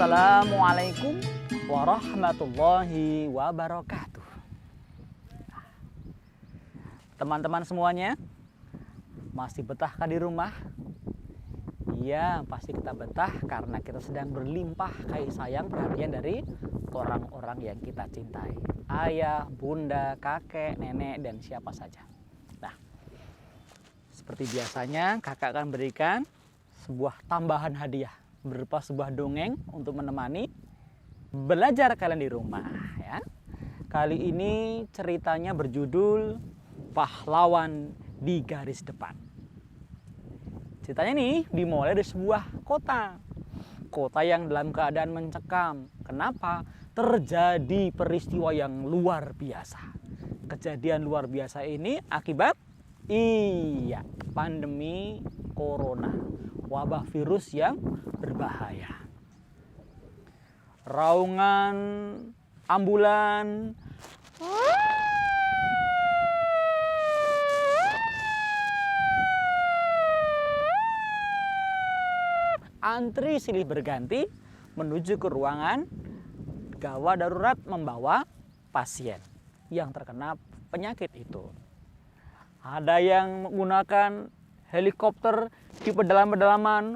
Assalamualaikum warahmatullahi wabarakatuh. Teman-teman semuanya, masih betahkah di rumah? Iya, pasti kita betah karena kita sedang berlimpah kasih sayang perhatian dari orang-orang yang kita cintai. Ayah, bunda, kakek, nenek, dan siapa saja. Nah, seperti biasanya kakak akan berikan sebuah tambahan hadiah berupa sebuah dongeng untuk menemani belajar kalian di rumah ya. Kali ini ceritanya berjudul Pahlawan di Garis Depan. Ceritanya nih dimulai dari sebuah kota yang dalam keadaan mencekam. Kenapa? Terjadi peristiwa yang luar biasa. Kejadian luar biasa ini akibat pandemi corona, wabah virus yang berbahaya. Raungan ambulan, antri silih berganti menuju ke ruangan gawat darurat membawa pasien yang terkena penyakit itu. Ada yang menggunakan helikopter di pedalaman-pedalaman,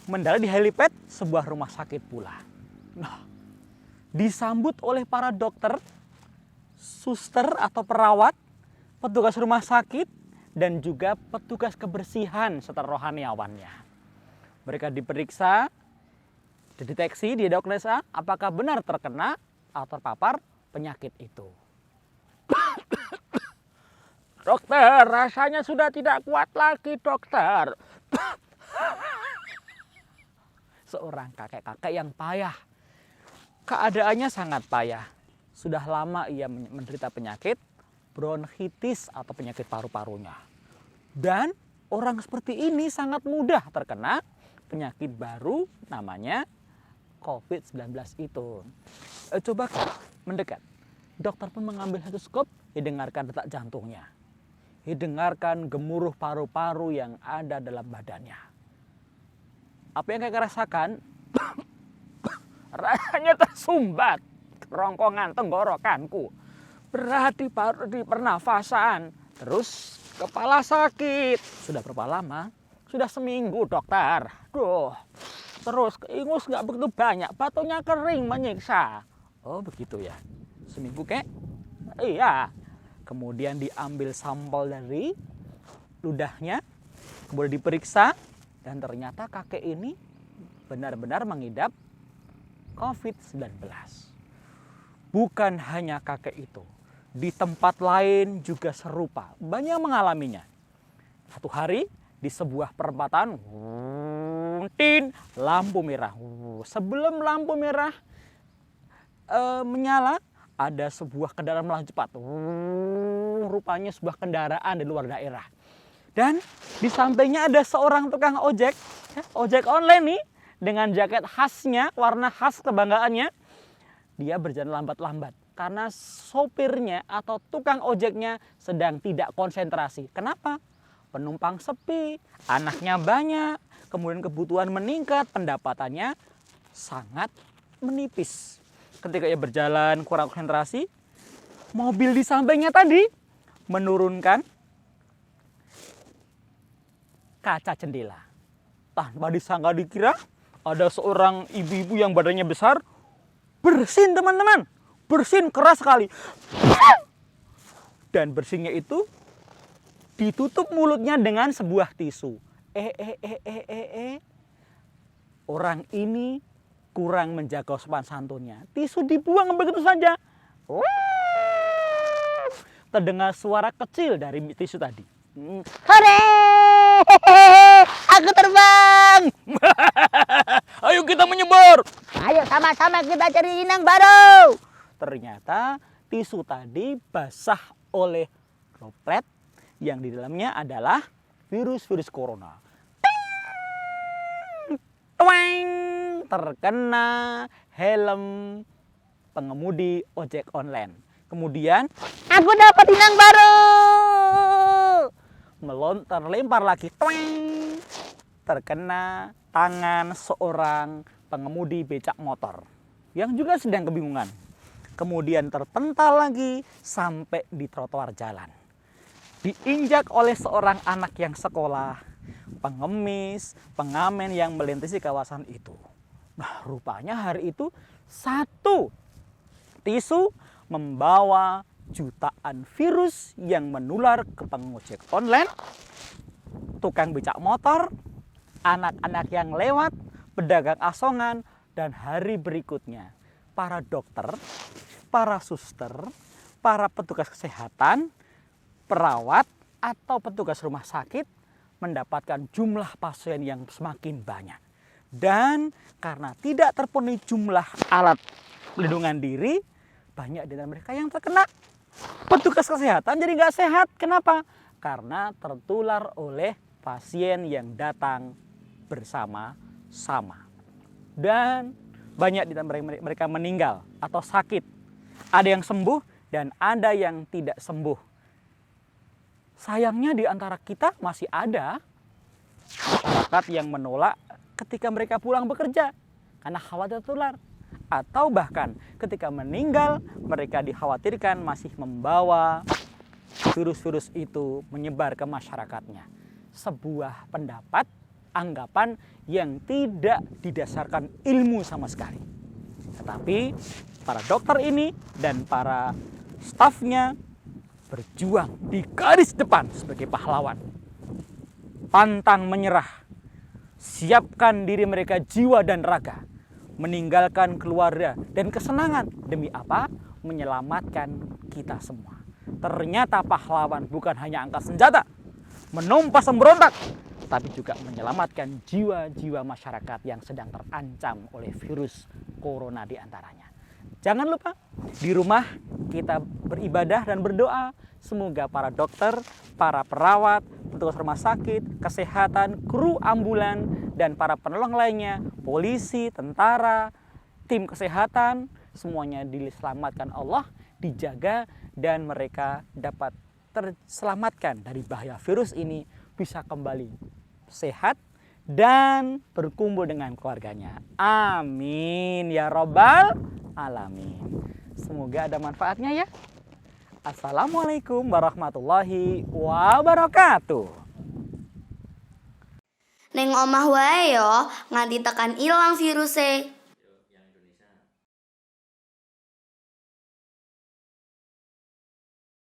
mendarat di helipad sebuah rumah sakit pula. Nah, disambut oleh para dokter, suster atau perawat, petugas rumah sakit, dan juga petugas kebersihan serta rohaniawannya. Mereka diperiksa, dideteksi, didiagnosa apakah benar terkena atau terpapar penyakit itu. Dokter, rasanya sudah tidak kuat lagi, dokter. Seorang kakek-kakek yang payah. Keadaannya sangat payah. Sudah lama ia menderita penyakit bronkitis atau penyakit paru-parunya. Dan orang seperti ini sangat mudah terkena penyakit baru namanya COVID-19 itu. Coba mendekat. Dokter pun mengambil stetoskop, didengarkan detak jantungnya. Didengarkan gemuruh paru-paru yang ada dalam badannya. Apa yang kakek rasakan? Rasanya tersumbat kerongkongan tenggorokanku. Berat di pernafasan. Terus kepala sakit. Sudah berapa lama? Sudah seminggu, dokter. Duh. Terus ingus nggak begitu banyak. Batunya kering menyiksa. Oh begitu ya. Seminggu kek? Iya. Kemudian diambil sampel dari ludahnya. Kemudian diperiksa. Dan ternyata kakek ini benar-benar mengidap COVID-19. Bukan hanya kakek itu. Di tempat lain juga serupa. Banyak yang mengalaminya. Satu hari di sebuah perempatan, lampu merah. Sebelum lampu merah menyala, ada sebuah kendaraan melaju cepat. Rupanya sebuah kendaraan di luar daerah. Dan di sampingnya ada seorang tukang ojek online nih, dengan jaket khasnya, warna khas kebanggaannya. Dia berjalan lambat-lambat karena sopirnya atau tukang ojeknya sedang tidak konsentrasi. Kenapa? Penumpang sepi, anaknya banyak, kemudian kebutuhan meningkat, pendapatannya sangat menipis. Ketika ia berjalan kurang konsentrasi, mobil di sampingnya tadi menurunkan kaca jendela. Tanpa disangka dikira ada seorang ibu-ibu yang badannya besar, bersin teman-teman, bersin keras sekali. Dan bersinnya itu ditutup mulutnya dengan sebuah tisu. Orang ini kurang menjaga sopan santunnya. Tisu dibuang begitu saja. Terdengar suara kecil dari tisu tadi. Hore! Aku terbang! Ayo kita menyebar! Ayo sama-sama kita cari inang baru! Ternyata tisu tadi basah oleh droplet yang di dalamnya adalah virus corona. Twang! Terkena helm pengemudi ojek online. Kemudian, aku dapat inang baru! Terlempar lagi. Twang! terkena tangan seorang pengemudi becak motor yang juga sedang kebingungan. Kemudian terpental lagi sampai di trotoar jalan. Diinjak oleh seorang anak yang sekolah, pengemis, pengamen yang melintasi kawasan itu. Nah, rupanya hari itu satu tisu membawa jutaan virus yang menular ke pengojek online, tukang becak motor, anak-anak yang lewat, pedagang asongan, dan hari berikutnya para dokter, para suster, para petugas kesehatan, perawat, atau petugas rumah sakit mendapatkan jumlah pasien yang semakin banyak. Dan karena tidak terpenuhi jumlah alat pelindungan diri, banyak di antara mereka yang terkena. Petugas kesehatan jadi nggak sehat. Kenapa? Karena tertular oleh pasien yang datang bersama-sama. Dan banyak di antara mereka meninggal atau sakit. Ada yang sembuh dan ada yang tidak sembuh. Sayangnya di antara kita masih ada masyarakat yang menolak ketika mereka pulang bekerja karena khawatir tertular. Atau bahkan ketika meninggal mereka dikhawatirkan masih membawa virus-virus itu menyebar ke masyarakatnya. Sebuah pendapat, anggapan yang tidak didasarkan ilmu sama sekali. Tetapi para dokter ini dan para stafnya berjuang di garis depan sebagai pahlawan. Pantang menyerah. Siapkan diri mereka jiwa dan raga. Meninggalkan keluarga dan kesenangan. Demi apa? Menyelamatkan kita semua. Ternyata pahlawan bukan hanya angkat senjata, menumpas pemberontak, tapi juga menyelamatkan jiwa-jiwa masyarakat yang sedang terancam oleh virus corona di antaranya. Jangan lupa, di rumah kita beribadah dan berdoa. Semoga para dokter, para perawat, petugas rumah sakit, kesehatan, kru ambulan, dan para penolong lainnya, polisi, tentara, tim kesehatan, semuanya diselamatkan Allah, dijaga, dan mereka dapat terselamatkan dari bahaya virus ini, bisa kembali sehat dan berkumpul dengan keluarganya. Amin ya Rabbal Alamin. Semoga ada manfaatnya ya. Assalamualaikum warahmatullahi wabarakatuh. Neng omah wae yo, nganti tekan ilang virusé.